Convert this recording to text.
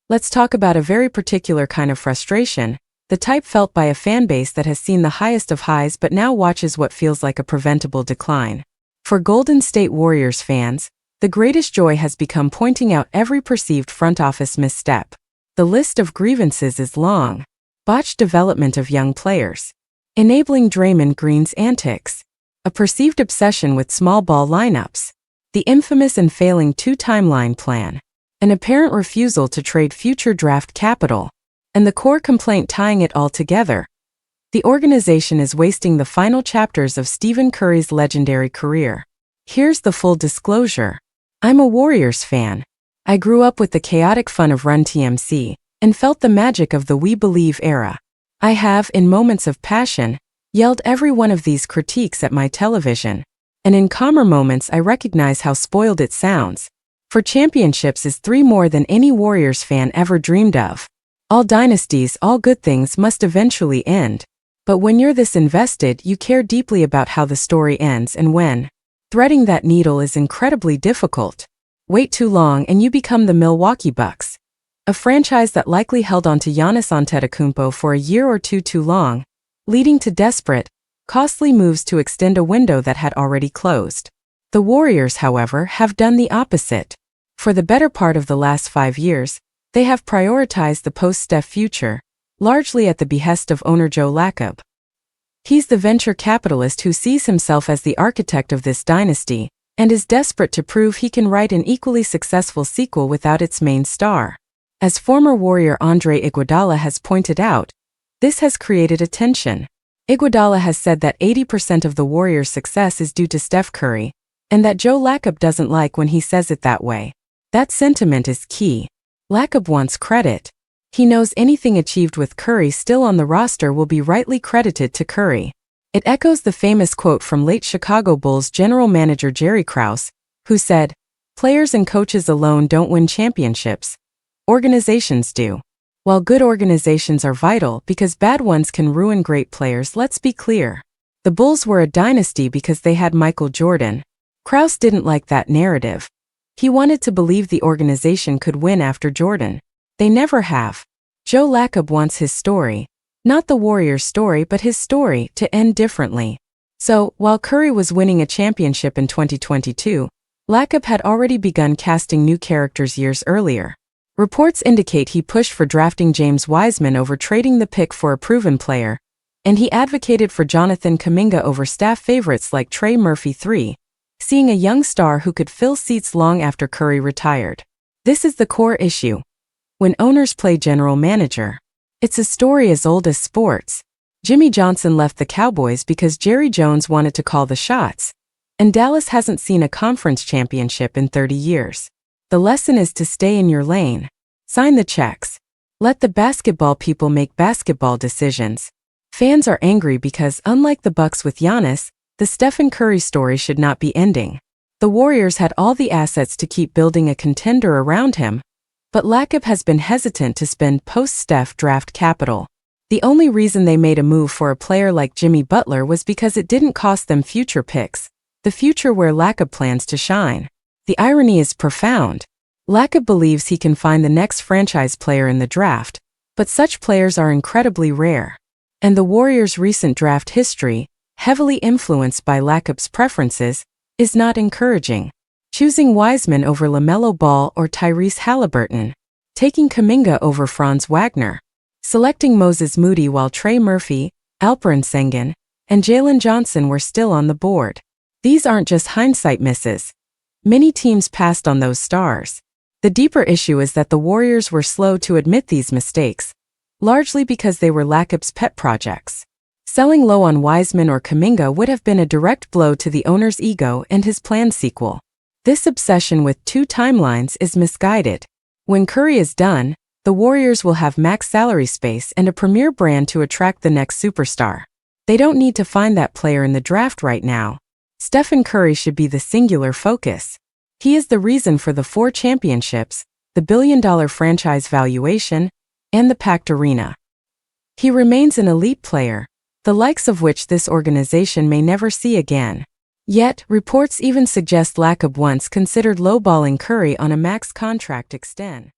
Let's talk about a very particular kind of frustration, the type felt by a fanbase that has seen the highest of highs but now watches what feels like a preventable decline. For Golden State Warriors fans, the greatest joy has become pointing out every perceived front office misstep. The list of grievances is long. Botched development of young players, enabling Draymond Green's antics, a perceived obsession with small ball lineups, the infamous and failing two-timeline plan, an apparent refusal to trade future draft capital, and the core complaint tying it all together. The organization is wasting the final chapters of Stephen Curry's legendary career. Here's the full disclosure. I'm a Warriors fan. I grew up with the chaotic fun of Run TMC and felt the magic of the We Believe era. I have, in moments of passion, yelled every one of these critiques at my television. And in calmer moments I recognize how spoiled it sounds. For championships is 3 more than any Warriors fan ever dreamed of. All dynasties, all good things must eventually end. But when you're this invested, you care deeply about how the story ends and when. Threading that needle is incredibly difficult. Wait too long and you become the Milwaukee Bucks, a franchise that likely held on to Giannis Antetokounmpo for a year or two too long, leading to desperate, costly moves to extend a window that had already closed. The Warriors, however, have done the opposite. For the better part of the last 5 years, they have prioritized the post-Steph future, largely at the behest of owner Joe Lacob. He's the venture capitalist who sees himself as the architect of this dynasty, and is desperate to prove he can write an equally successful sequel without its main star. As former Warrior Andre Iguodala has pointed out, this has created a tension. Iguodala has said that 80% of the Warriors' success is due to Steph Curry, and that Joe Lacob doesn't like when he says it that way. That sentiment is key. Lacob wants credit. He knows anything achieved with Curry still on the roster will be rightly credited to Curry. It echoes the famous quote from late Chicago Bulls general manager Jerry Krause, who said, "Players and coaches alone don't win championships. Organizations do." While good organizations are vital because bad ones can ruin great players, let's be clear. The Bulls were a dynasty because they had Michael Jordan. Krause didn't like that narrative. He wanted to believe the organization could win after Jordan. They never have. Joe Lacob wants his story, not the Warriors' story but his story, to end differently. So, while Curry was winning a championship in 2022, Lacob had already begun casting new characters years earlier. Reports indicate he pushed for drafting James Wiseman over trading the pick for a proven player, and he advocated for Jonathan Kuminga over staff favorites like Trey Murphy III, seeing a young star who could fill seats long after Curry retired. This is the core issue. When owners play general manager, it's a story as old as sports. Jimmy Johnson left the Cowboys because Jerry Jones wanted to call the shots, and Dallas hasn't seen a conference championship in 30 years. The lesson is to stay in your lane. Sign the checks. Let the basketball people make basketball decisions. Fans are angry because, unlike the Bucks with Giannis, the Stephen Curry story should not be ending. The Warriors had all the assets to keep building a contender around him, but Lacob has been hesitant to spend post-Steph draft capital. The only reason they made a move for a player like Jimmy Butler was because it didn't cost them future picks, the future where Lacob plans to shine. The irony is profound. Lacob believes he can find the next franchise player in the draft, but such players are incredibly rare. And the Warriors' recent draft history, heavily influenced by Lacob's preferences, is not encouraging. Choosing Wiseman over LaMelo Ball or Tyrese Halliburton, taking Kuminga over Franz Wagner, selecting Moses Moody while Trey Murphy, Alperen Sengun, and Jalen Johnson were still on the board. These aren't just hindsight misses. Many teams passed on those stars. The deeper issue is that the Warriors were slow to admit these mistakes, largely because they were Lacob's pet projects. Selling low on Wiseman or Kuminga would have been a direct blow to the owner's ego and his planned sequel. This obsession with two timelines is misguided. When Curry is done, the Warriors will have max salary space and a premier brand to attract the next superstar. They don't need to find that player in the draft right now. Stephen Curry should be the singular focus. He is the reason for the 4 championships, the billion-dollar franchise valuation, and the packed arena. He remains an elite player, the likes of which this organization may never see again. Yet, reports even suggest Lacob once considered lowballing Curry on a max contract extension.